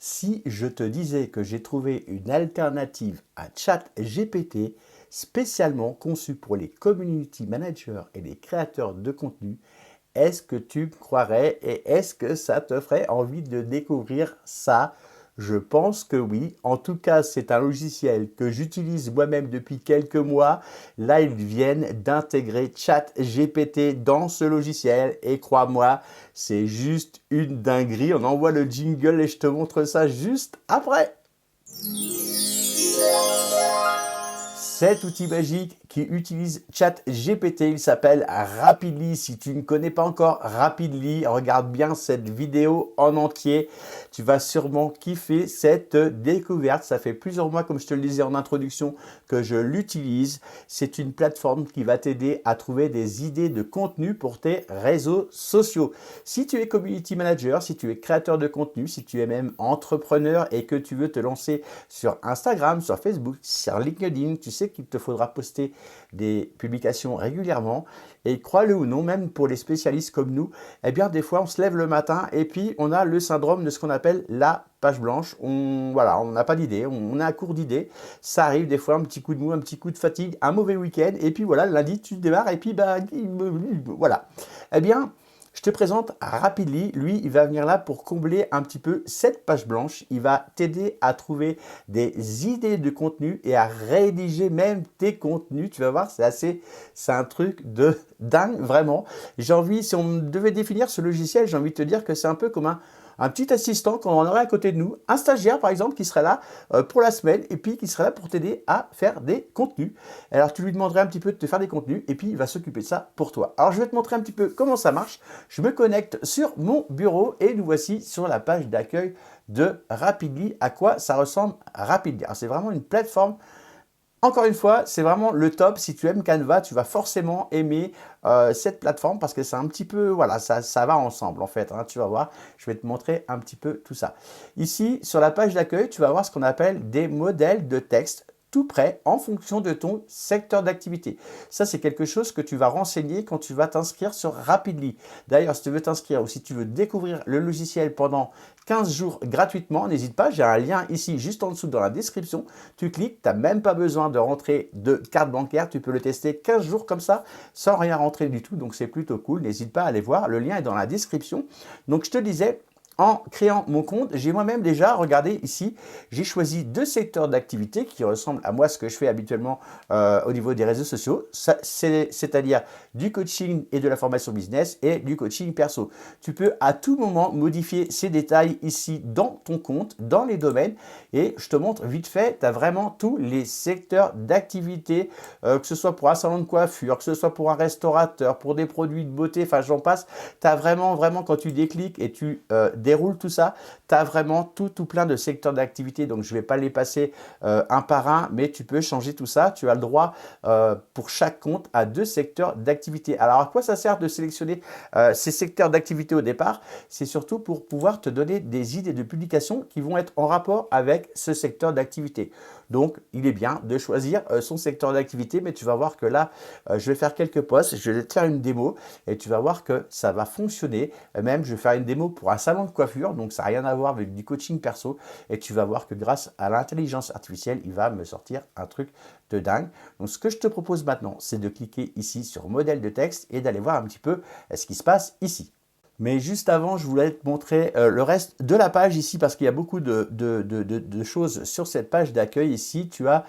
Si je te disais que j'ai trouvé une alternative à ChatGPT spécialement conçue pour les community managers et les créateurs de contenu, est-ce que tu me croirais et est-ce que ça te ferait envie de découvrir ça? Je pense que oui. En tout cas, c'est un logiciel que j'utilise moi-même depuis quelques mois. Là, ils viennent d'intégrer ChatGPT dans ce logiciel et crois-moi, c'est juste une dinguerie. On envoie le jingle et je te montre ça juste après. Cet outil magique qui utilise ChatGPT, il s'appelle Rapidly. Si tu ne connais pas encore Rapidly, regarde bien cette vidéo en entier. Tu vas sûrement kiffer cette découverte. Ça fait plusieurs mois, comme je te le disais en introduction, que je l'utilise. C'est une plateforme qui va t'aider à trouver des idées de contenu pour tes réseaux sociaux. Si tu es community manager, si tu es créateur de contenu, si tu es même entrepreneur et que tu veux te lancer sur Instagram, sur Facebook, sur LinkedIn, tu sais qu'il te faudra poster des publications régulièrement. Et crois-le ou non, même pour les spécialistes comme nous, eh bien des fois on se lève le matin et puis on a le syndrome de ce qu'on appelle la page blanche. On n'a pas d'idée, on est à court d'idées. Ça arrive des fois, un petit coup de mou, un petit coup de fatigue, un mauvais week-end. Et puis voilà, lundi tu démarres et puis voilà. Eh bien, je te présente Rapidly. Lui, il va venir là pour combler un petit peu cette page blanche. Il va t'aider à trouver des idées de contenu et à rédiger même tes contenus. Tu vas voir, c'est un truc de dingue, vraiment. Si on devait définir ce logiciel, j'ai envie de te dire que c'est un peu comme un petit assistant qu'on aurait à côté de nous, un stagiaire par exemple qui serait là pour la semaine et puis qui serait là pour t'aider à faire des contenus. Alors tu lui demanderais un petit peu de te faire des contenus et puis il va s'occuper de ça pour toi. Alors je vais te montrer un petit peu comment ça marche. Je me connecte sur mon bureau et nous voici sur la page d'accueil de Rapidly. À quoi ça ressemble Rapidly? Alors c'est vraiment une plateforme. Encore une fois, c'est vraiment le top. Si tu aimes Canva, tu vas forcément aimer cette plateforme parce que c'est un petit peu, voilà, ça va ensemble en fait. Tu vas voir, je vais te montrer un petit peu tout ça. Ici, sur la page d'accueil, tu vas voir ce qu'on appelle des modèles de texte tout prêt en fonction de ton secteur d'activité. Ça, c'est quelque chose que tu vas renseigner quand tu vas t'inscrire sur Rapidly. D'ailleurs, si tu veux t'inscrire ou si tu veux découvrir le logiciel pendant 15 jours gratuitement, n'hésite pas, j'ai un lien ici juste en dessous dans la description. Tu cliques, tu n'as même pas besoin de rentrer de carte bancaire, tu peux le tester 15 jours comme ça sans rien rentrer du tout, donc c'est plutôt cool. N'hésite pas à aller voir, le lien est dans la description. Donc je te disais, en créant mon compte, j'ai moi-même déjà, regardé ici, j'ai choisi 2 secteurs d'activité qui ressemblent à moi ce que je fais habituellement au niveau des réseaux sociaux, c'est-à-dire du coaching et de la formation business et du coaching perso. Tu peux à tout moment modifier ces détails ici dans ton compte, dans les domaines et je te montre vite fait, tu as vraiment tous les secteurs d'activité, que ce soit pour un salon de coiffure, que ce soit pour un restaurateur, pour des produits de beauté, enfin j'en passe, tu as vraiment quand tu décliques et tu déroule tout ça, tu as vraiment tout plein de secteurs d'activité, donc je ne vais pas les passer un par un, mais tu peux changer tout ça. Tu as le droit pour chaque compte à 2 secteurs d'activité. Alors à quoi ça sert de sélectionner ces secteurs d'activité au départ? C'est surtout pour pouvoir te donner des idées de publication qui vont être en rapport avec ce secteur d'activité. Donc il est bien de choisir son secteur d'activité, mais tu vas voir que là, je vais faire quelques posts, je vais te faire une démo et tu vas voir que ça va fonctionner. Même, je vais faire une démo pour un salon de coiffure, donc ça n'a rien à voir avec du coaching perso. Et tu vas voir que grâce à l'intelligence artificielle, il va me sortir un truc de dingue. Donc, ce que je te propose maintenant, c'est de cliquer ici sur modèle de texte et d'aller voir un petit peu ce qui se passe ici. Mais juste avant, je voulais te montrer le reste de la page ici parce qu'il y a beaucoup de choses sur cette page d'accueil ici. Tu as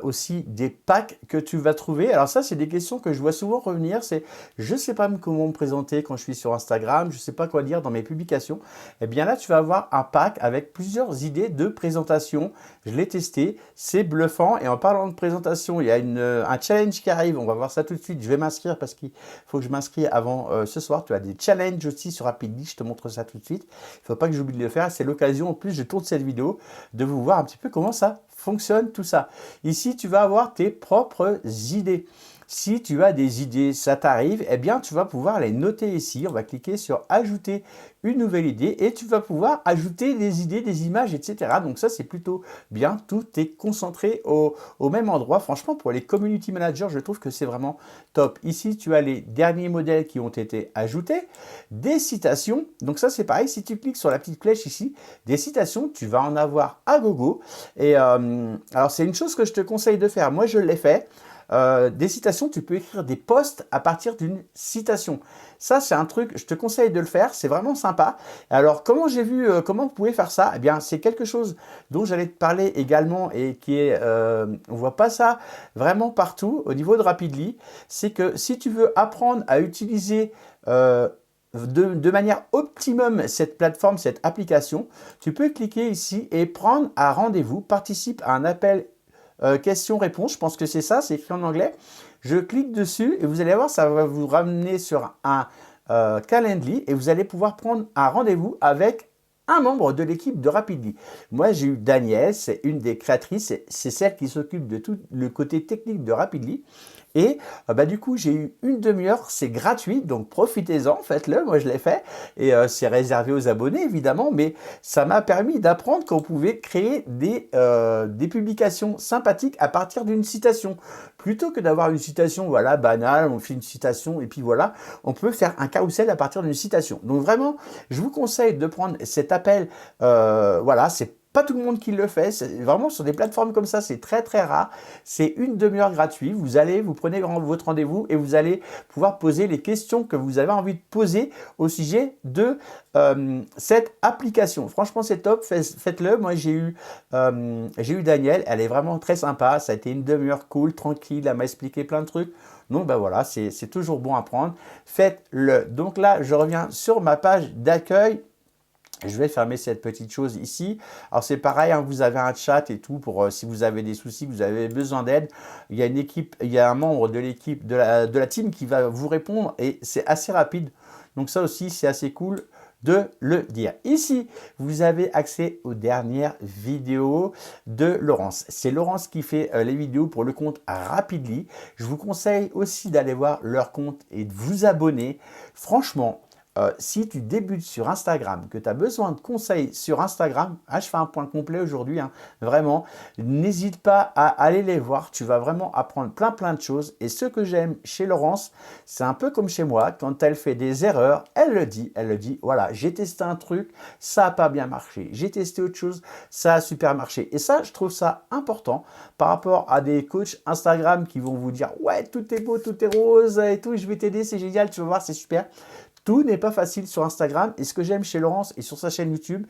aussi des packs que tu vas trouver. Alors ça, c'est des questions que je vois souvent revenir. C'est je ne sais pas comment me présenter quand je suis sur Instagram, je ne sais pas quoi dire dans mes publications. Eh bien là, tu vas avoir un pack avec plusieurs idées de présentation. Je l'ai testé, c'est bluffant. Et en parlant de présentation, il y a un challenge qui arrive. On va voir ça tout de suite. Je vais m'inscrire parce qu'il faut que je m'inscrie avant ce soir. Tu as des challenges aussi sur Rapidly, je te montre ça tout de suite. Il ne faut pas que j'oublie de le faire. C'est l'occasion, en plus, je tourne cette vidéo, de vous voir un petit peu comment ça fonctionne tout ça. Ici, tu vas avoir tes propres idées. Si tu as des idées, ça t'arrive, eh bien, tu vas pouvoir les noter ici. On va cliquer sur ajouter une nouvelle idée et tu vas pouvoir ajouter des idées, des images, etc. Donc ça, c'est plutôt bien. Tout est concentré au même endroit. Franchement, pour les community managers, je trouve que c'est vraiment top. Ici, tu as les derniers modèles qui ont été ajoutés, des citations. Donc ça, c'est pareil. Si tu cliques sur la petite flèche ici, des citations, tu vas en avoir à gogo. Et alors, c'est une chose que je te conseille de faire. Moi, je l'ai fait. Des citations, tu peux écrire des posts à partir d'une citation. Ça, c'est un truc, je te conseille de le faire, c'est vraiment sympa. Alors, comment j'ai vu, comment vous pouvez faire ça? Eh bien, c'est quelque chose dont j'allais te parler également et qui est, on voit pas ça vraiment partout au niveau de Rapidly. C'est que si tu veux apprendre à utiliser de manière optimum cette plateforme, cette application, tu peux cliquer ici et prendre un rendez-vous, participe à un appel questions-réponses, je pense que c'est ça, c'est écrit en anglais. Je clique dessus et vous allez voir, ça va vous ramener sur un Calendly et vous allez pouvoir prendre un rendez-vous avec un membre de l'équipe de Rapidly. Moi, j'ai eu Danielle, c'est une des créatrices, c'est celle qui s'occupe de tout le côté technique de Rapidly. Et du coup, j'ai eu une demi-heure, c'est gratuit, donc profitez-en, faites-le, moi je l'ai fait. Et c'est réservé aux abonnés, évidemment, mais ça m'a permis d'apprendre qu'on pouvait créer des publications sympathiques à partir d'une citation. Plutôt que d'avoir une citation, voilà, banale, on fait une citation et puis voilà, on peut faire un carrousel à partir d'une citation. Donc vraiment, je vous conseille de prendre cet appel, voilà, c'est pas tout le monde qui le fait, vraiment sur des plateformes comme ça, c'est très très rare. C'est une demi-heure gratuite, vous allez, vous prenez votre rendez-vous et vous allez pouvoir poser les questions que vous avez envie de poser au sujet de cette application. Franchement, c'est top, faites-le. Moi, j'ai eu Danielle, elle est vraiment très sympa, ça a été une demi-heure cool, tranquille, elle m'a expliqué plein de trucs. Donc ben voilà, c'est toujours bon à prendre, faites-le. Donc là, je reviens sur ma page d'accueil. Je vais fermer cette petite chose ici. Alors c'est pareil, hein, vous avez un chat et tout pour si vous avez des soucis, vous avez besoin d'aide. Il y a une équipe, il y a un membre de l'équipe, de la team qui va vous répondre et c'est assez rapide. Donc ça aussi, c'est assez cool de le dire. Ici, vous avez accès aux dernières vidéos de Laurence. C'est Laurence qui fait les vidéos pour le compte Rapidly. Je vous conseille aussi d'aller voir leur compte et de vous abonner. Franchement, si tu débutes sur Instagram, que tu as besoin de conseils sur Instagram, je fais un point complet aujourd'hui, hein, vraiment, n'hésite pas à aller les voir, tu vas vraiment apprendre plein de choses. Et ce que j'aime chez Laurence, c'est un peu comme chez moi, quand elle fait des erreurs, elle le dit, voilà, j'ai testé un truc, ça n'a pas bien marché, j'ai testé autre chose, ça a super marché. Et ça, je trouve ça important par rapport à des coachs Instagram qui vont vous dire, ouais, tout est beau, tout est rose et tout, je vais t'aider, c'est génial, tu vas voir, c'est super. Tout n'est pas facile sur Instagram et ce que j'aime chez Laurence et sur sa chaîne YouTube,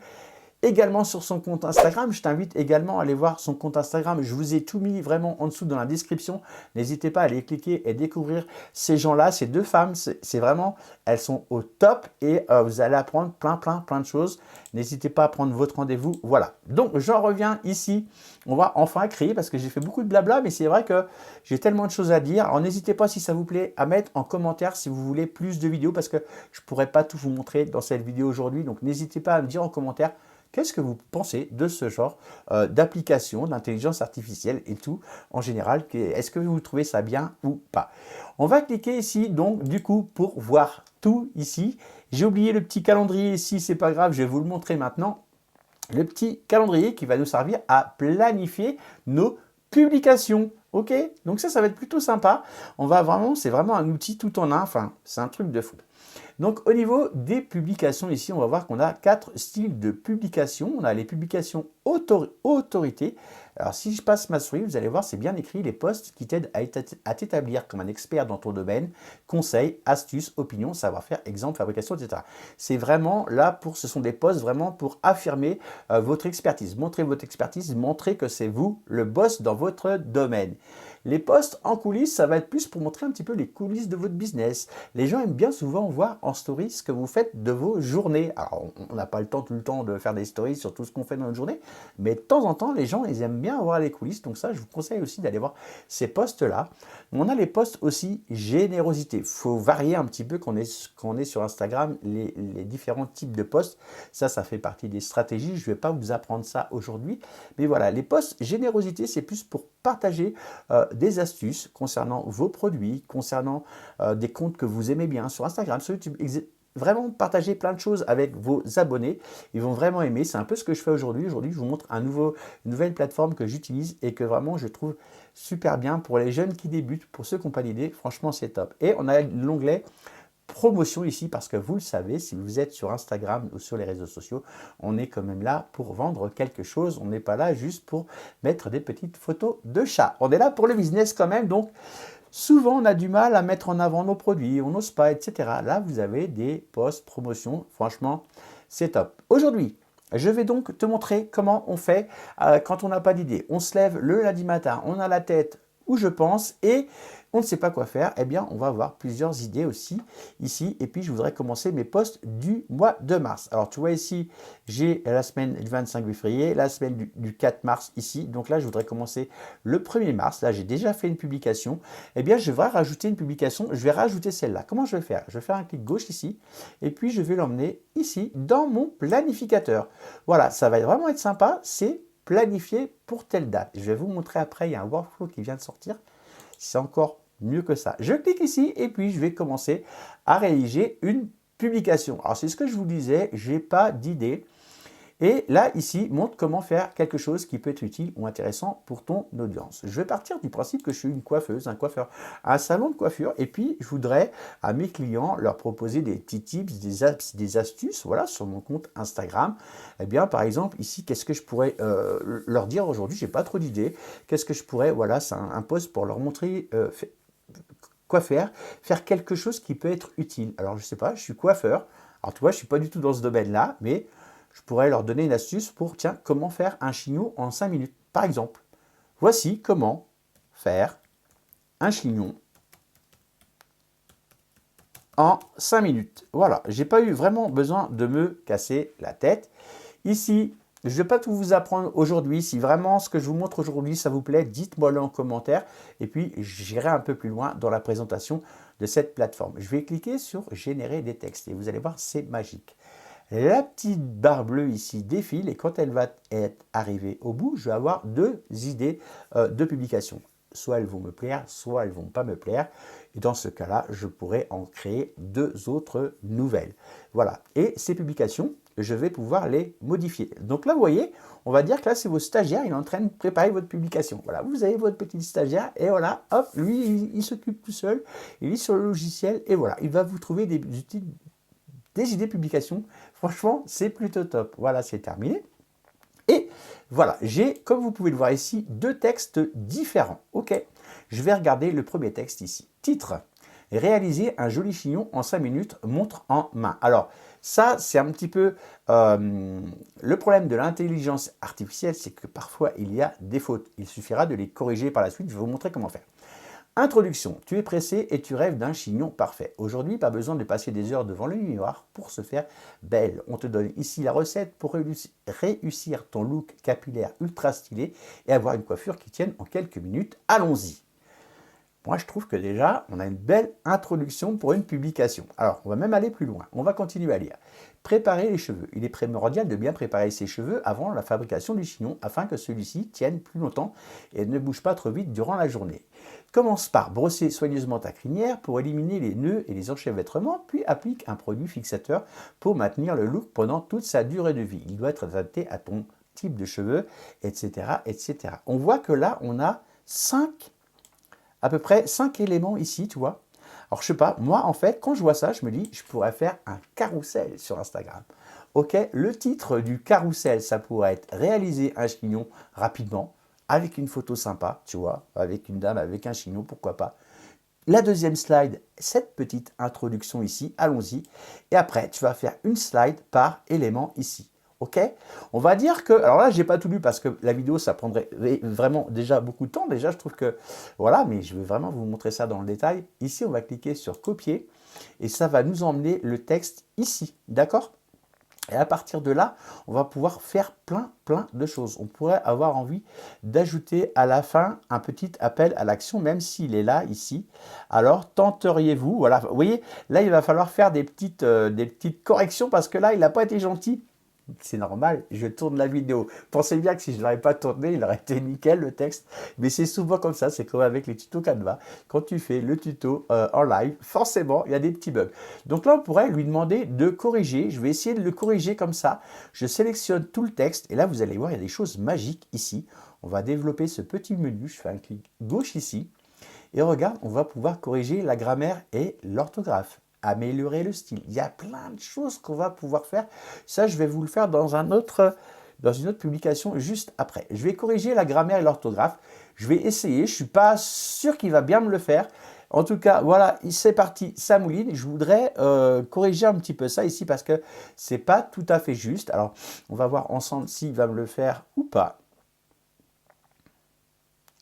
également sur son compte Instagram, je t'invite également à aller voir son compte Instagram. Je vous ai tout mis vraiment en dessous dans la description. N'hésitez pas à aller cliquer et découvrir ces gens-là, ces deux femmes. C'est vraiment, elles sont au top et vous allez apprendre plein de choses. N'hésitez pas à prendre votre rendez-vous. Voilà. Donc, j'en reviens ici. On va enfin créer parce que j'ai fait beaucoup de blabla, mais c'est vrai que j'ai tellement de choses à dire. Alors, n'hésitez pas, si ça vous plaît, à mettre en commentaire si vous voulez plus de vidéos parce que je ne pourrais pas tout vous montrer dans cette vidéo aujourd'hui. Donc, n'hésitez pas à me dire en commentaire qu'est-ce que vous pensez de ce genre d'application, d'intelligence artificielle et tout en général. Est-ce que vous trouvez ça bien ou pas? On va cliquer ici, donc, du coup, pour voir tout ici. J'ai oublié le petit calendrier ici, c'est pas grave, je vais vous le montrer maintenant. Le petit calendrier qui va nous servir à planifier nos publications. Ok, donc ça va être plutôt sympa. On va vraiment, c'est vraiment un outil tout en un. Enfin, c'est un truc de fou. Donc, au niveau des publications, ici, on va voir qu'on a 4 styles de publication. On a les publications autorité. Alors, si je passe ma souris, vous allez voir, c'est bien écrit, les posts qui t'aident à t'établir comme un expert dans ton domaine, conseils, astuces, opinions, savoir-faire, exemple, fabrication, etc. C'est vraiment là ce sont des posts vraiment pour affirmer votre expertise, montrer votre expertise, montrer que c'est vous le boss dans votre domaine. Les posts en coulisses, ça va être plus pour montrer un petit peu les coulisses de votre business. Les gens aiment bien souvent voir en story ce que vous faites de vos journées. Alors, on n'a pas le temps tout le temps de faire des stories sur tout ce qu'on fait dans notre journée, mais de temps en temps, les gens, ils aiment bien voir les coulisses. Donc ça, je vous conseille aussi d'aller voir ces posts-là. On a les posts aussi générosité. Il faut varier un petit peu quand on est sur Instagram, les différents types de posts. Ça fait partie des stratégies. Je ne vais pas vous apprendre ça aujourd'hui. Mais voilà, les posts générosité, c'est plus pour partager des astuces concernant vos produits, concernant des comptes que vous aimez bien sur Instagram, sur YouTube. Vraiment partager plein de choses avec vos abonnés. Ils vont vraiment aimer. C'est un peu ce que je fais aujourd'hui. Aujourd'hui, je vous montre une nouvelle plateforme que j'utilise et que vraiment je trouve super bien pour les jeunes qui débutent, pour ceux qui n'ont pas d'idée. Franchement, c'est top. Et on a l'onglet promotion ici parce que vous le savez, si vous êtes sur Instagram ou sur les réseaux sociaux, on est quand même là pour vendre quelque chose. On n'est pas là juste pour mettre des petites photos de chats. On est là pour le business quand même. Donc, souvent, on a du mal à mettre en avant nos produits, on n'ose pas, etc. Là, vous avez des posts promotion. Franchement, c'est top. Aujourd'hui, je vais donc te montrer comment on fait quand on n'a pas d'idée. On se lève le lundi matin, on a la tête où je pense et on ne sait pas quoi faire. Eh bien, on va avoir plusieurs idées aussi ici. Et puis, je voudrais commencer mes posts du mois de mars. Alors, tu vois ici, j'ai la semaine du 25 février, la semaine du 4 mars ici. Donc là, je voudrais commencer le 1er mars. Là, j'ai déjà fait une publication. Eh bien, je vais rajouter une publication. Je vais rajouter celle-là. Comment je vais faire? Je vais faire un clic gauche ici. Et puis, je vais l'emmener ici dans mon planificateur. Voilà, ça va vraiment être sympa. C'est planifié pour telle date. Je vais vous montrer après, il y a un workflow qui vient de sortir. C'est encore mieux que ça. Je clique ici et puis je vais commencer à rédiger une publication. Alors, c'est ce que je vous disais, je n'ai pas d'idée. Et là, ici, montre comment faire quelque chose qui peut être utile ou intéressant pour ton audience. Je vais partir du principe que je suis une coiffeuse, un coiffeur, un salon de coiffure. Et puis, je voudrais à mes clients leur proposer des petits tips, des astuces, voilà, sur mon compte Instagram. Eh bien, par exemple, ici, qu'est-ce que je pourrais leur dire aujourd'hui? Je n'ai pas trop d'idées. Qu'est-ce que je pourrais, voilà, c'est un post pour leur montrer quoi faire quelque chose qui peut être utile. Alors, je ne sais pas, je suis coiffeur. Alors, tu vois, je ne suis pas du tout dans ce domaine-là, mais je pourrais leur donner une astuce pour, tiens, comment faire un chignon en 5 minutes. Par exemple, voici comment faire un chignon en 5 minutes. Voilà, j'ai pas eu vraiment besoin de me casser la tête. Ici, je ne vais pas tout vous apprendre aujourd'hui. Si vraiment ce que je vous montre aujourd'hui, ça vous plaît, dites-moi-le en commentaire. Et puis, j'irai un peu plus loin dans la présentation de cette plateforme. Je vais cliquer sur « Générer des textes » et vous allez voir, c'est magique. La petite barre bleue ici défile et quand elle va être arrivée au bout, je vais avoir deux idées de publication. Soit elles vont me plaire, soit elles ne vont pas me plaire. Et dans ce cas-là, je pourrais en créer deux autres nouvelles. Voilà. Et ces publications, je vais pouvoir les modifier. Donc là, vous voyez, on va dire que là, c'est vos stagiaires, il est en train de préparer votre publication. Voilà, vous avez votre petit stagiaire et voilà, hop, lui, il s'occupe tout seul, il est sur le logiciel et voilà, il va vous trouver des idées de publication. Franchement, c'est plutôt top. Voilà, c'est terminé. Et voilà, j'ai, comme vous pouvez le voir ici, deux textes différents. Ok, je vais regarder le premier texte ici. Titre: réaliser un joli chignon en 5 minutes, montre en main. Alors, ça, c'est un petit peu le problème de l'intelligence artificielle, c'est que parfois, il y a des fautes. Il suffira de les corriger par la suite. Je vais vous montrer comment faire. Introduction. Tu es pressé et tu rêves d'un chignon parfait. Aujourd'hui, pas besoin de passer des heures devant le miroir pour se faire belle. On te donne ici la recette pour réussir ton look capillaire ultra stylé et avoir une coiffure qui tienne en quelques minutes. Allons-y. Moi, je trouve que déjà, on a une belle introduction pour une publication. Alors, on va même aller plus loin. On va continuer à lire. Préparer les cheveux. Il est primordial de bien préparer ses cheveux avant la fabrication du chignon afin que celui-ci tienne plus longtemps et ne bouge pas trop vite durant la journée. Commence par brosser soigneusement ta crinière pour éliminer les nœuds et les enchevêtrements, puis applique un produit fixateur pour maintenir le look pendant toute sa durée de vie. Il doit être adapté à ton type de cheveux, etc., etc. On voit que là, on a à peu près 5 éléments ici, tu vois. Alors, je sais pas, moi, en fait, quand je vois ça, je me dis, je pourrais faire un carrousel sur Instagram. Ok, le titre du carrousel, ça pourrait être « Réaliser un chignon rapidement » avec une photo sympa, tu vois, avec une dame avec un chignon, pourquoi pas. La deuxième slide, cette petite introduction ici, allons-y. Et après, tu vas faire une slide par élément ici. Ok, on va dire que, alors là, j'ai pas tout lu parce que la vidéo, ça prendrait vraiment déjà beaucoup de temps. Déjà, je trouve que, voilà, mais je vais vraiment vous montrer ça dans le détail. Ici, on va cliquer sur copier et ça va nous emmener le texte ici, d'accord? Et à partir de là, on va pouvoir faire plein de choses. On pourrait avoir envie d'ajouter à la fin un petit appel à l'action, même s'il est là, ici. Alors, tenteriez-vous, voilà, vous voyez, là, il va falloir faire des petites corrections parce que là, il n'a pas été gentil C'est normal, je tourne la vidéo. Pensez bien que si je ne l'avais pas tourné, il aurait été nickel le texte. Mais c'est souvent comme ça, c'est comme avec les tutos Canva. Quand tu fais le tuto en live, forcément, il y a des petits bugs. Donc là, on pourrait lui demander de corriger. Je vais essayer de le corriger comme ça. Je sélectionne tout le texte et là, vous allez voir, il y a des choses magiques ici. On va développer ce petit menu. Je fais un clic gauche ici. Et regarde, on va pouvoir corriger la grammaire et l'orthographe, améliorer le style. Il y a plein de choses qu'on va pouvoir faire. Ça, je vais vous le faire dans une autre publication juste après. Je vais corriger la grammaire et l'orthographe. Je vais essayer. Je ne suis pas sûr qu'il va bien me le faire. En tout cas, voilà, c'est parti, ça mouline. Je voudrais corriger un petit peu ça ici parce que c'est pas tout à fait juste. Alors, on va voir ensemble s'il va me le faire ou pas.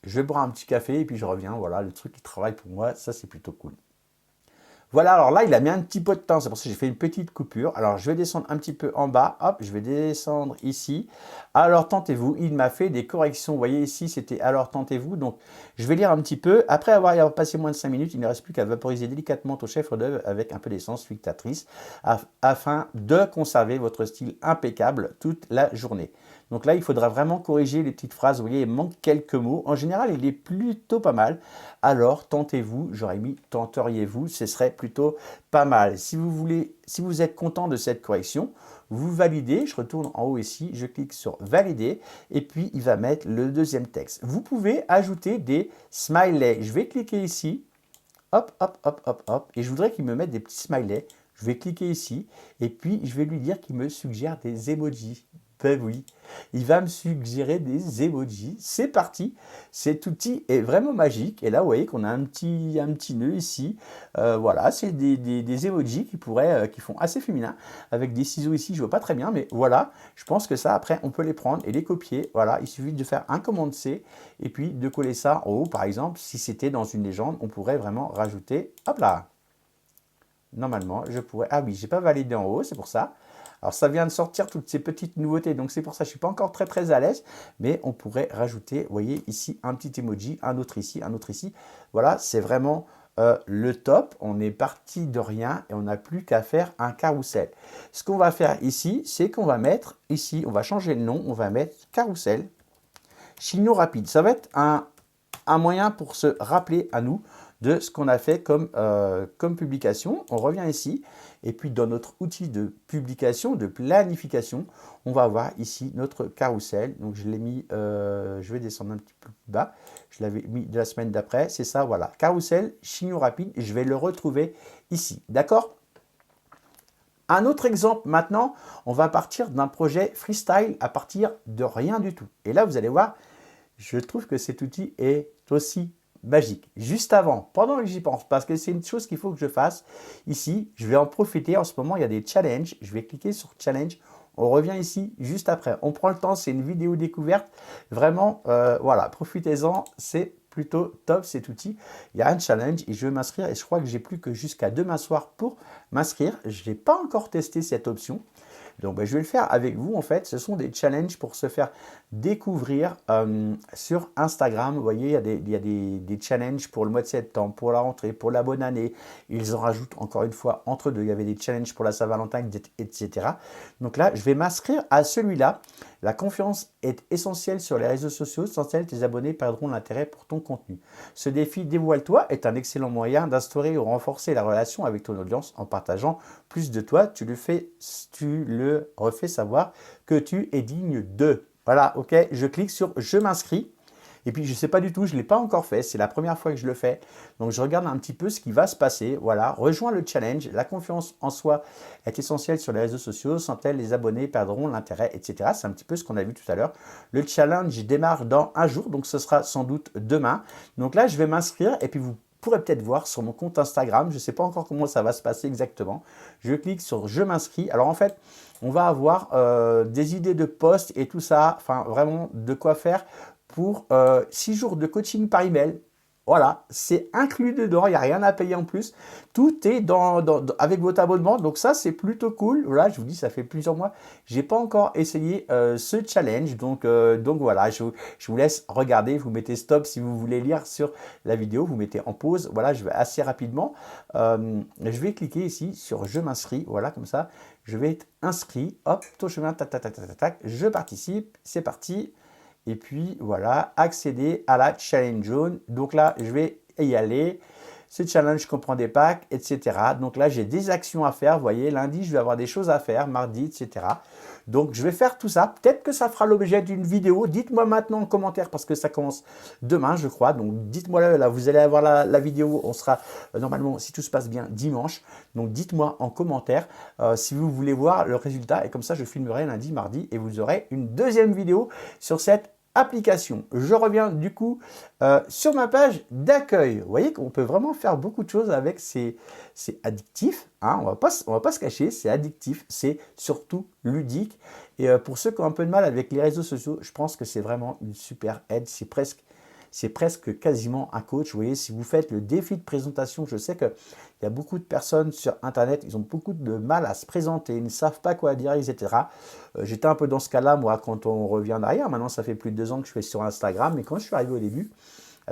Je vais boire un petit café et puis je reviens. Voilà, le truc qui travaille pour moi, ça c'est plutôt cool. Voilà, alors là, il a mis un petit peu de temps, c'est pour ça que j'ai fait une petite coupure. Alors, je vais descendre un petit peu en bas, hop, je vais descendre ici. Alors, tentez-vous, il m'a fait des corrections. Vous voyez ici, c'était alors tentez-vous. Donc, je vais lire un petit peu. Après avoir passé moins de 5 minutes, il ne reste plus qu'à vaporiser délicatement ton chef d'œuvre avec un peu d'essence fructatrice afin de conserver votre style impeccable toute la journée. Donc là, il faudra vraiment corriger les petites phrases. Vous voyez, il manque quelques mots. En général, il est plutôt pas mal. Alors, tentez-vous. J'aurais mis tenteriez-vous. Ce serait plutôt pas mal. Si vous êtes content de cette correction, vous validez. Je retourne en haut ici. Je clique sur valider. Et puis, il va mettre le deuxième texte. Vous pouvez ajouter des smileys. Je vais cliquer ici. Hop, hop, hop, hop, hop. Et je voudrais qu'il me mette des petits smileys. Je vais cliquer ici. Et puis, je vais lui dire qu'il me suggère des emojis. Ben oui, il va me suggérer des emojis. C'est parti. Cet outil est vraiment magique. Et là, vous voyez qu'on a un petit nœud ici. Voilà, c'est des emojis qui font assez féminin. Avec des ciseaux ici, je ne vois pas très bien. Mais voilà, je pense que ça, après, on peut les prendre et les copier. Voilà, il suffit de faire un commande C et puis de coller ça en haut. Par exemple, si c'était dans une légende, on pourrait vraiment rajouter, hop là. Normalement, je pourrais... Ah oui, je n'ai pas validé en haut, c'est pour ça. Alors, ça vient de sortir toutes ces petites nouveautés, donc c'est pour ça que je ne suis pas encore très à l'aise, mais on pourrait rajouter, vous voyez, ici, un petit emoji, un autre ici, un autre ici. Voilà, c'est vraiment le top. On est parti de rien et on n'a plus qu'à faire un carrousel. Ce qu'on va faire ici, c'est qu'on va mettre ici, on va changer le nom, on va mettre carrousel chignon rapide. Ça va être un moyen pour se rappeler à nous de ce qu'on a fait comme publication. On revient ici et puis dans notre outil de publication, de planification, on va avoir ici notre carrousel. Donc je l'ai mis, je vais descendre un petit peu plus bas, je l'avais mis de la semaine d'après, c'est ça, voilà, carrousel chignon rapide, je vais le retrouver ici, d'accord? Un autre exemple maintenant, on va partir d'un projet freestyle à partir de rien du tout. Et là, vous allez voir, je trouve que cet outil est aussi magique. Juste avant, pendant que j'y pense, parce que c'est une chose qu'il faut que je fasse. Ici, je vais en profiter. En ce moment, il y a des challenges. Je vais cliquer sur challenge. On revient ici juste après. On prend le temps, c'est une vidéo découverte. Vraiment, voilà, profitez-en. C'est plutôt top cet outil. Il y a un challenge et je vais m'inscrire. Et je crois que j'ai plus que jusqu'à demain soir pour m'inscrire. Je n'ai pas encore testé cette option. Donc, je vais le faire avec vous, en fait. Ce sont des challenges pour se faire découvrir sur Instagram. Vous voyez, il y a des challenges pour le mois de septembre, pour la rentrée, pour la bonne année. Ils en rajoutent encore une fois entre deux. Il y avait des challenges pour la Saint-Valentin, etc. Donc là, je vais m'inscrire à celui-là. La confiance est essentielle sur les réseaux sociaux. Sans elle, tes abonnés perdront l'intérêt pour ton contenu. Ce défi Dévoile-toi est un excellent moyen d'instaurer ou renforcer la relation avec ton audience en partageant plus de toi. Tu le refais savoir que tu es digne de. Voilà, ok, je clique sur « Je m'inscris ». Et puis, je ne sais pas du tout, je ne l'ai pas encore fait. C'est la première fois que je le fais. Donc, je regarde un petit peu ce qui va se passer. Voilà, rejoins le challenge. La confiance en soi est essentielle sur les réseaux sociaux. Sans elle, les abonnés perdront l'intérêt, etc. C'est un petit peu ce qu'on a vu tout à l'heure. Le challenge démarre dans un jour. Donc, ce sera sans doute demain. Donc là, je vais m'inscrire et puis vous pourrez peut-être voir sur mon compte Instagram. Je ne sais pas encore comment ça va se passer exactement. Je clique sur « Je m'inscris ». Alors, en fait, on va avoir des idées de posts et tout ça. Enfin, vraiment de quoi faire pour 6 jours de coaching par email. Voilà, c'est inclus dedans, il n'y a rien à payer en plus. Tout est avec votre abonnement, donc ça c'est plutôt cool. Voilà, je vous dis, ça fait plusieurs mois. Je n'ai pas encore essayé ce challenge, donc voilà, je vous laisse regarder. Vous mettez stop si vous voulez lire sur la vidéo, vous mettez en pause. Voilà, je vais assez rapidement. Je vais cliquer ici sur « Je m'inscris ». Voilà, comme ça, je vais être inscrit, hop, ton chemin, tac, tac, tac, tac, tac, je participe, c'est parti. Et puis voilà, accéder à la challenge zone. Donc là, je vais y aller. Ce challenge comprend des packs, etc. Donc là, j'ai des actions à faire. Vous voyez, lundi, je vais avoir des choses à faire, mardi, etc. Donc, je vais faire tout ça. Peut-être que ça fera l'objet d'une vidéo. Dites-moi maintenant en commentaire parce que ça commence demain, je crois. Donc, dites-moi là, vous allez avoir la vidéo. On sera normalement, si tout se passe bien, dimanche. Donc, dites-moi en commentaire si vous voulez voir le résultat. Et comme ça, je filmerai lundi, mardi et vous aurez une deuxième vidéo sur cette application. Je reviens du coup sur ma page d'accueil. Vous voyez qu'on peut vraiment faire beaucoup de choses avec c'est addictif, hein, on va pas se cacher, c'est addictif, c'est surtout ludique. Et pour ceux qui ont un peu de mal avec les réseaux sociaux, je pense que c'est vraiment une super aide. C'est presque quasiment un coach. Vous voyez, si vous faites le défi de présentation, je sais qu'il y a beaucoup de personnes sur Internet, ils ont beaucoup de mal à se présenter, ils ne savent pas quoi dire, etc. J'étais un peu dans ce cas-là, moi, quand on revient en arrière. Maintenant, ça fait plus de 2 ans que je suis sur Instagram, mais quand je suis arrivé au début,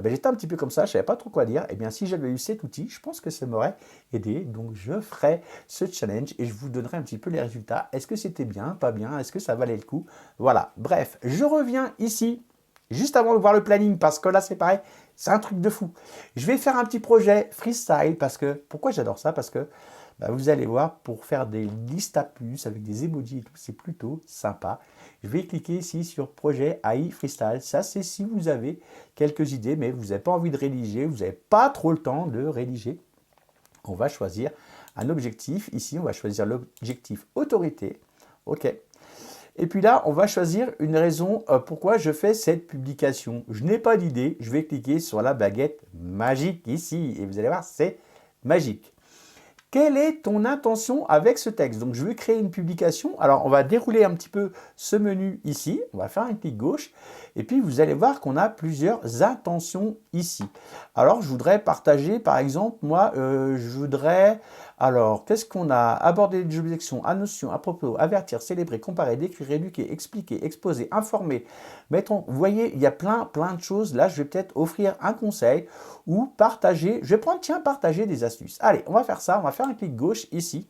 j'étais un petit peu comme ça, je ne savais pas trop quoi dire. Eh bien, si j'avais eu cet outil, je pense que ça m'aurait aidé. Donc, je ferai ce challenge et je vous donnerai un petit peu les résultats. Est-ce que c'était bien, pas bien? Est-ce que ça valait le coup? Voilà, bref, je reviens ici. Juste avant de voir le planning, parce que là, c'est pareil, c'est un truc de fou. Je vais faire un petit projet freestyle, parce que, pourquoi j'adore ça? Parce que vous allez voir, pour faire des listes à puces avec des emojis et tout, c'est plutôt sympa. Je vais cliquer ici sur projet AI freestyle. Ça, c'est si vous avez quelques idées, mais vous n'avez pas envie de rédiger, vous n'avez pas trop le temps de rédiger. On va choisir un objectif. Ici, on va choisir l'objectif autorité. OK. Et puis là, on va choisir une raison pourquoi je fais cette publication. Je n'ai pas d'idée, je vais cliquer sur la baguette magique ici et vous allez voir, c'est magique. Quelle est ton intention avec ce texte? Donc, je vais créer une publication. Alors, on va dérouler un petit peu ce menu ici. On va faire un clic gauche. Et puis, vous allez voir qu'on a plusieurs intentions ici. Alors, je voudrais partager, par exemple, moi, je voudrais... Alors, qu'est-ce qu'on a? Aborder des objections, à notions, à propos, avertir, célébrer, comparer, décrire, éduquer, expliquer, exposer, informer. Mettons, vous voyez, il y a plein de choses. Là, je vais peut-être offrir un conseil ou partager. Je vais prendre, tiens, partager des astuces. Allez, on va faire ça. On va faire un clic gauche ici.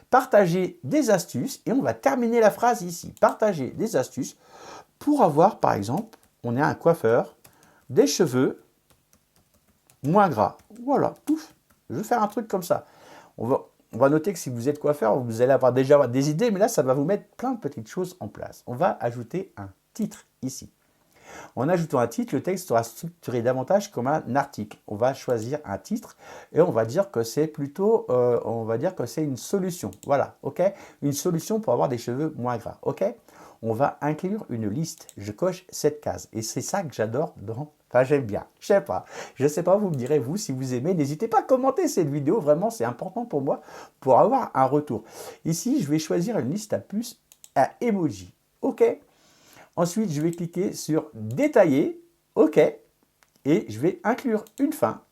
Partager des astuces et on va terminer la phrase ici. Partager des astuces pour avoir, par exemple, on est un coiffeur, des cheveux moins gras. Voilà, pouf. Je vais faire un truc comme ça. On va noter que si vous êtes coiffeur, vous allez déjà avoir des idées, mais là, ça va vous mettre plein de petites choses en place. On va ajouter un titre ici. En ajoutant un titre, le texte sera structuré davantage comme un article. On va choisir un titre et on va dire que c'est plutôt, on va dire que c'est une solution. Voilà, ok? Une solution pour avoir des cheveux moins gras, ok? On va inclure une liste. Je coche cette case et c'est ça que j'adore dans... Enfin, j'aime bien. Je sais pas, vous me direz, vous, si vous aimez, n'hésitez pas à commenter cette vidéo. Vraiment, c'est important pour moi pour avoir un retour. Ici, je vais choisir une liste à puces à emoji. OK. Ensuite, je vais cliquer sur détailler. OK. Et je vais inclure une fin.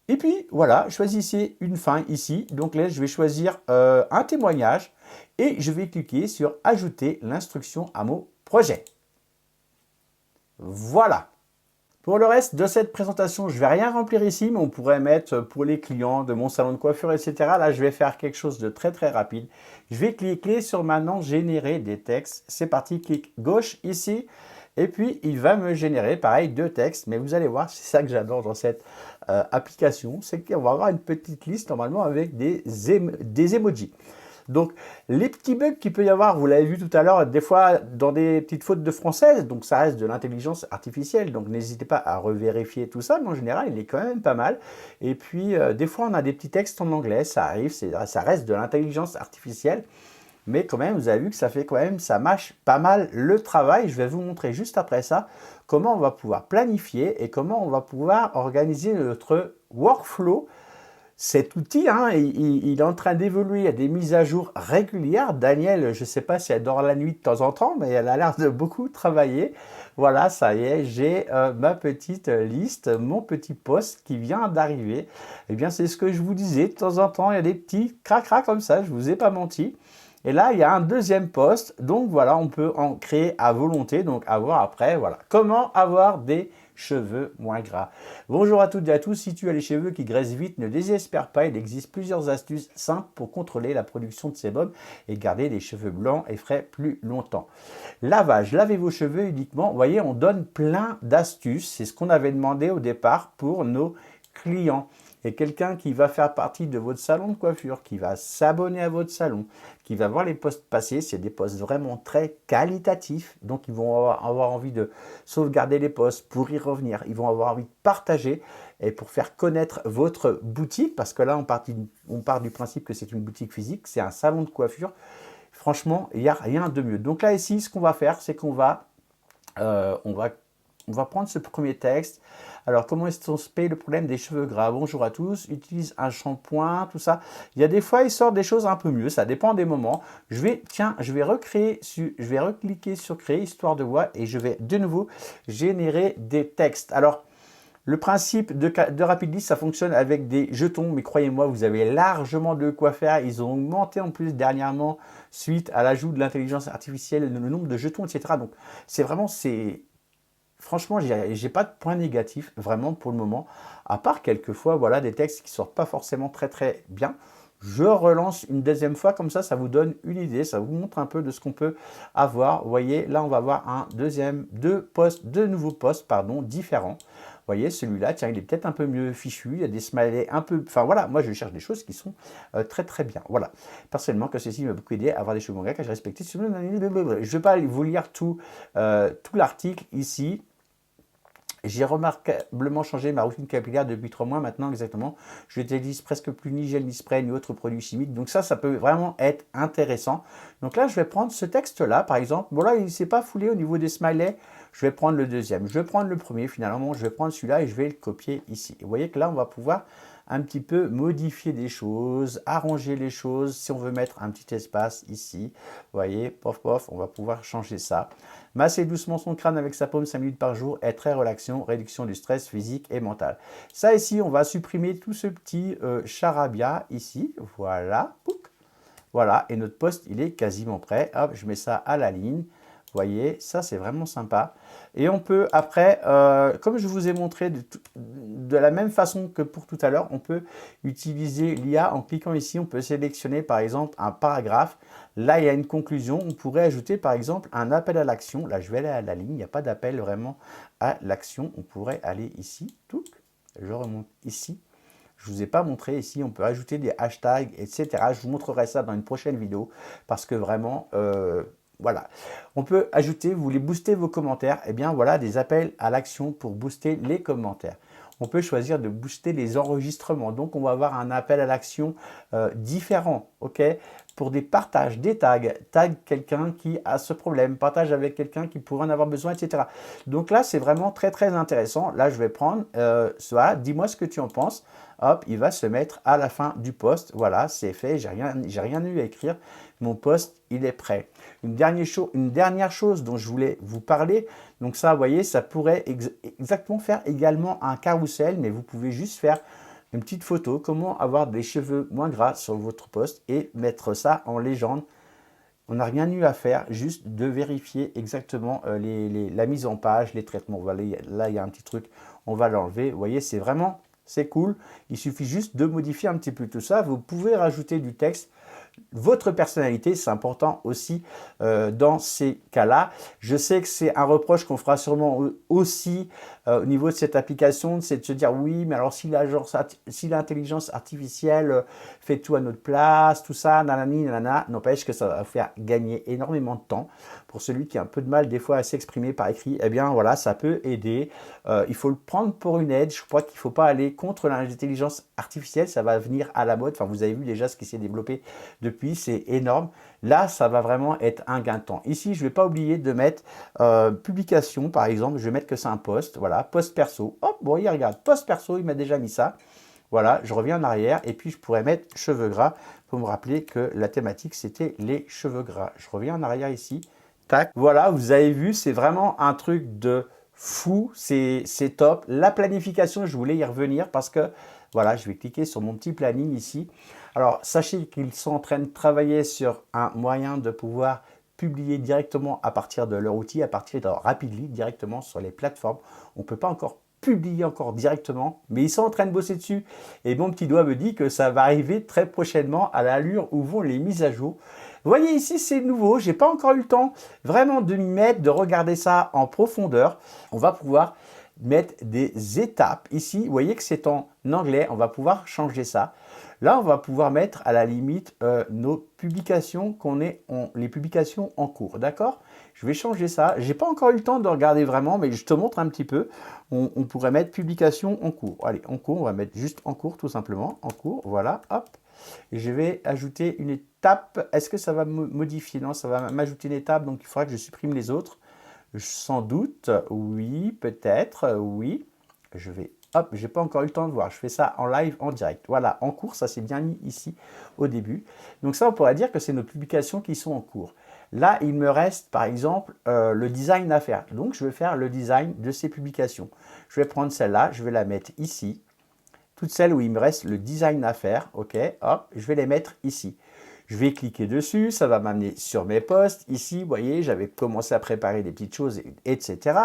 Et puis, voilà, choisissez une fin ici. Donc là, je vais choisir un témoignage et je vais cliquer sur ajouter l'instruction à mon projet. Voilà. Pour le reste de cette présentation, je ne vais rien remplir ici, mais on pourrait mettre pour les clients de mon salon de coiffure, etc. Là, je vais faire quelque chose de très rapide. Je vais cliquer sur maintenant générer des textes. C'est parti, clic gauche ici. Et puis, il va me générer, pareil, 2 textes. Mais vous allez voir, c'est ça que j'adore dans cette application. C'est qu'on va avoir une petite liste normalement avec des emojis. Donc, les petits bugs qu'il peut y avoir, vous l'avez vu tout à l'heure, des fois dans des petites fautes de français, donc ça reste de l'intelligence artificielle, donc n'hésitez pas à revérifier tout ça, mais en général, il est quand même pas mal. Et puis, des fois, on a des petits textes en anglais, ça arrive, ça reste de l'intelligence artificielle, mais quand même, vous avez vu que ça fait quand même, ça mâche pas mal le travail. Je vais vous montrer juste après ça comment on va pouvoir planifier et comment on va pouvoir organiser notre workflow. Cet outil, hein, il est en train d'évoluer, il y a des mises à jour régulières. Daniel, je ne sais pas si elle dort la nuit de temps en temps, mais elle a l'air de beaucoup travailler. Voilà, ça y est, j'ai ma petite liste, mon petit post qui vient d'arriver. Eh bien, c'est ce que je vous disais, de temps en temps, il y a des petits cracras comme ça, je ne vous ai pas menti. Et là, il y a un deuxième post, donc voilà, on peut en créer à volonté, donc avoir après, voilà. Comment avoir des cheveux moins gras. Bonjour à toutes et à tous, si tu as les cheveux qui graissent vite, ne désespère pas, il existe plusieurs astuces simples pour contrôler la production de sébum et garder les cheveux blancs et frais plus longtemps. Lavage, lavez vos cheveux uniquement, vous voyez, on donne plein d'astuces, c'est ce qu'on avait demandé au départ pour nos clients. Et quelqu'un qui va faire partie de votre salon de coiffure, qui va s'abonner à votre salon, qui va voir les posts passer, c'est des posts vraiment très qualitatifs, donc ils vont avoir envie de sauvegarder les posts pour y revenir, ils vont avoir envie de partager et pour faire connaître votre boutique, parce que là on part du principe que c'est une boutique physique, c'est un salon de coiffure, franchement il n'y a rien de mieux. Donc là ici ce qu'on va faire, c'est qu'on va prendre ce premier texte. Alors, comment est-ce qu'on se paye le problème des cheveux gras? Bonjour à tous, utilise un shampoing, tout ça. Il y a des fois, il sort des choses un peu mieux, ça dépend des moments. Je vais recliquer sur créer histoire de voix et je vais de nouveau générer des textes. Alors, le principe de Rapidly, ça fonctionne avec des jetons, mais croyez-moi, vous avez largement de quoi faire. Ils ont augmenté en plus dernièrement, suite à l'ajout de l'intelligence artificielle, le nombre de jetons, etc. Donc, franchement, j'ai pas de point négatif vraiment pour le moment, à part quelquefois, voilà, des textes qui sortent pas forcément très très bien. Je relance une deuxième fois, comme ça vous donne une idée, ça vous montre un peu de ce qu'on peut avoir. Vous voyez, là, on va avoir deux nouveaux posts, pardon, différents. Vous voyez, celui-là, tiens, il est peut-être un peu mieux fichu, il y a des smileys un peu... Enfin, voilà, moi, je cherche des choses qui sont très, très bien. Voilà. Personnellement, que ceci m'a beaucoup aidé à avoir des cheveux gras, que j'ai respecté. Je ne vais pas vous lire tout l'article ici. J'ai remarquablement changé ma routine capillaire depuis 3 mois maintenant exactement. Je n'utilise presque plus ni gel, ni spray, ni autres produits chimiques. Donc ça peut vraiment être intéressant. Donc là, je vais prendre ce texte-là, par exemple. Bon là, il ne s'est pas foulé au niveau des smileys. Je vais prendre le deuxième. Je vais prendre le premier finalement. Je vais prendre celui-là et je vais le copier ici. Vous voyez que là, on va pouvoir un petit peu modifier des choses, arranger les choses. Si on veut mettre un petit espace ici, vous voyez, pof, pof, on va pouvoir changer ça. Masser doucement son crâne avec sa paume 5 minutes par jour est très relaxant, réduction du stress physique et mental. Ça ici, on va supprimer tout ce petit charabia ici, voilà, voilà, et notre post, il est quasiment prêt. Hop, je mets ça à la ligne. Vous voyez, ça c'est vraiment sympa. Et on peut après, comme je vous ai montré de la même façon que pour tout à l'heure, on peut utiliser l'IA en cliquant ici. On peut sélectionner par exemple un paragraphe. Là, il y a une conclusion. On pourrait ajouter par exemple un appel à l'action. Là, je vais aller à la ligne. Il n'y a pas d'appel vraiment à l'action. On pourrait aller ici. Touc, je remonte ici. Je ne vous ai pas montré ici, on peut ajouter des hashtags, etc. Je vous montrerai ça dans une prochaine vidéo parce que vraiment, voilà. On peut ajouter, vous voulez booster vos commentaires, et bien voilà, des appels à l'action pour booster les commentaires. On peut choisir de booster les enregistrements. Donc, on va avoir un appel à l'action différent, ok, pour des partages, des tags. Tag quelqu'un qui a ce problème, partage avec quelqu'un qui pourrait en avoir besoin, etc. Donc là, c'est vraiment très, très intéressant. Là, je vais prendre ça. Dis-moi ce que tu en penses. Hop, il va se mettre à la fin du post. Voilà, c'est fait. J'ai rien eu à écrire. Mon post, il est prêt. Une dernière chose dont je voulais vous parler. Donc ça, vous voyez, ça pourrait exactement faire également un carrousel, mais vous pouvez juste faire une petite photo. Comment avoir des cheveux moins gras sur votre post et mettre ça en légende. On n'a rien eu à faire, juste de vérifier exactement la mise en page, les traitements. Voilà, là, il y a un petit truc, on va l'enlever. Vous voyez, c'est cool. Il suffit juste de modifier un petit peu tout ça. Vous pouvez rajouter du texte. Votre personnalité, c'est important aussi dans ces cas-là. Je sais que c'est un reproche qu'on fera sûrement aussi au niveau de cette application, c'est de se dire oui, mais alors si l'intelligence artificielle fait tout à notre place, tout ça, nanani, nanana, n'empêche que ça va faire gagner énormément de temps. Pour celui qui a un peu de mal des fois à s'exprimer par écrit, eh bien voilà, ça peut aider. Il faut le prendre pour une aide. Je crois qu'il ne faut pas aller contre l'intelligence artificielle, ça va venir à la mode. Enfin, vous avez vu déjà ce qui s'est développé depuis, c'est énorme. Là, ça va vraiment être un gain de temps. Ici, je ne vais pas oublier de mettre publication, par exemple. Je vais mettre que c'est un post. Voilà, post perso. Hop, bon, regarde, post perso, il m'a déjà mis ça. Voilà, je reviens en arrière et puis je pourrais mettre cheveux gras pour me rappeler que la thématique, c'était les cheveux gras. Je reviens en arrière ici. Tac. Voilà, vous avez vu, c'est vraiment un truc de fou. C'est top. La planification, je voulais y revenir parce que, voilà, je vais cliquer sur mon petit planning ici. Alors, sachez qu'ils sont en train de travailler sur un moyen de pouvoir publier directement à partir de leur outil, à partir de Rapidly, directement sur les plateformes. On ne peut pas encore publier encore directement, mais ils sont en train de bosser dessus. Et mon petit doigt me dit que ça va arriver très prochainement à l'allure où vont les mises à jour. Vous voyez ici, c'est nouveau. J'ai pas encore eu le temps vraiment de m'y mettre, de regarder ça en profondeur. On va pouvoir mettre des étapes. Ici, vous voyez que c'est en anglais. On va pouvoir changer ça. Là, on va pouvoir mettre à la limite nos publications les publications en cours. D'accord? Je vais changer ça. J'ai pas encore eu le temps de regarder vraiment, mais je te montre un petit peu. On pourrait mettre publication en cours. Allez, en cours, on va mettre juste en cours tout simplement. En cours, voilà, hop. Et je vais ajouter une étape. Est-ce que ça va me modifier? Non, ça va m'ajouter une étape, donc il faudra que je supprime les autres. Sans doute, oui, peut-être, oui. Je vais, hop, j'ai pas encore eu le temps de voir. Je fais ça en live, en direct. Voilà, en cours, ça s'est bien mis ici au début. Donc ça, on pourrait dire que c'est nos publications qui sont en cours. Là, il me reste, par exemple, le design à faire. Donc, je vais faire le design de ces publications. Je vais prendre celle-là, je vais la mettre ici. Toutes celles où il me reste le design à faire, ok, hop, je vais les mettre ici. Je vais cliquer dessus, ça va m'amener sur mes posts. Ici, vous voyez, j'avais commencé à préparer des petites choses, etc.,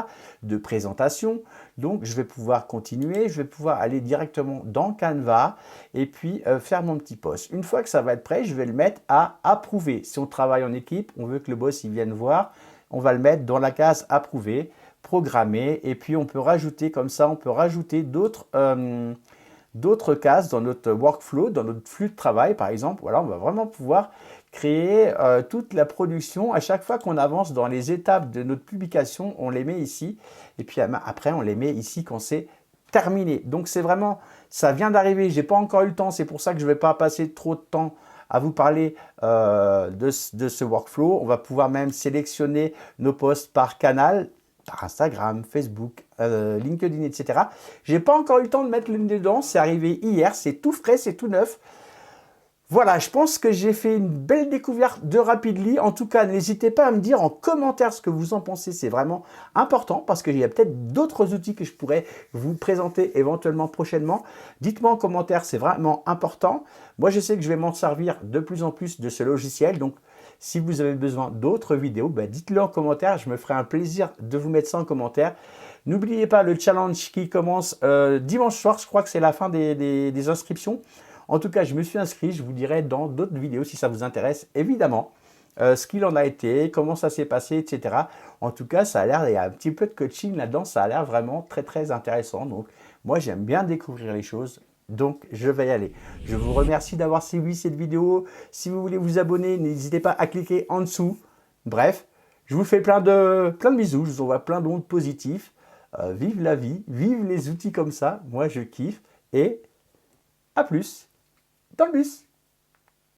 de présentation. Donc, je vais pouvoir continuer, je vais pouvoir aller directement dans Canva et puis faire mon petit post. Une fois que ça va être prêt, je vais le mettre à approuver. Si on travaille en équipe, on veut que le boss il vienne voir, on va le mettre dans la case approuver, programmer, et puis on peut rajouter comme ça, on peut rajouter d'autres cases dans notre workflow, dans notre flux de travail par exemple. Voilà, on va vraiment pouvoir créer toute la production. À chaque fois qu'on avance dans les étapes de notre publication, on les met ici. Et puis après, on les met ici quand c'est terminé. Donc c'est vraiment, ça vient d'arriver. J'ai pas encore eu le temps. C'est pour ça que je ne vais pas passer trop de temps à vous parler de ce workflow. On va pouvoir même sélectionner nos posts par canal, par Instagram, Facebook, LinkedIn, etc. J'ai pas encore eu le temps de mettre le nez dedans, c'est arrivé hier, c'est tout frais, c'est tout neuf. Voilà, je pense que j'ai fait une belle découverte de Rapidly. En tout cas, n'hésitez pas à me dire en commentaire ce que vous en pensez. C'est vraiment important parce qu'il y a peut-être d'autres outils que je pourrais vous présenter éventuellement prochainement. Dites-moi en commentaire, c'est vraiment important. Moi, je sais que je vais m'en servir de plus en plus de ce logiciel. Donc, si vous avez besoin d'autres vidéos, dites-le en commentaire. Je me ferai un plaisir de vous mettre ça en commentaire. N'oubliez pas le challenge qui commence dimanche soir. Je crois que c'est la fin des inscriptions. En tout cas, je me suis inscrit, je vous dirai dans d'autres vidéos si ça vous intéresse, évidemment, ce qu'il en a été, comment ça s'est passé, etc. En tout cas, ça a l'air, il y a un petit peu de coaching là-dedans, ça a l'air vraiment très très intéressant. Donc, moi, j'aime bien découvrir les choses, donc je vais y aller. Je vous remercie d'avoir suivi cette vidéo. Si vous voulez vous abonner, n'hésitez pas à cliquer en dessous. Bref, je vous fais plein de bisous, je vous envoie plein d'ondes positives. Vive la vie, vive les outils comme ça, moi je kiffe et à plus dans le bus.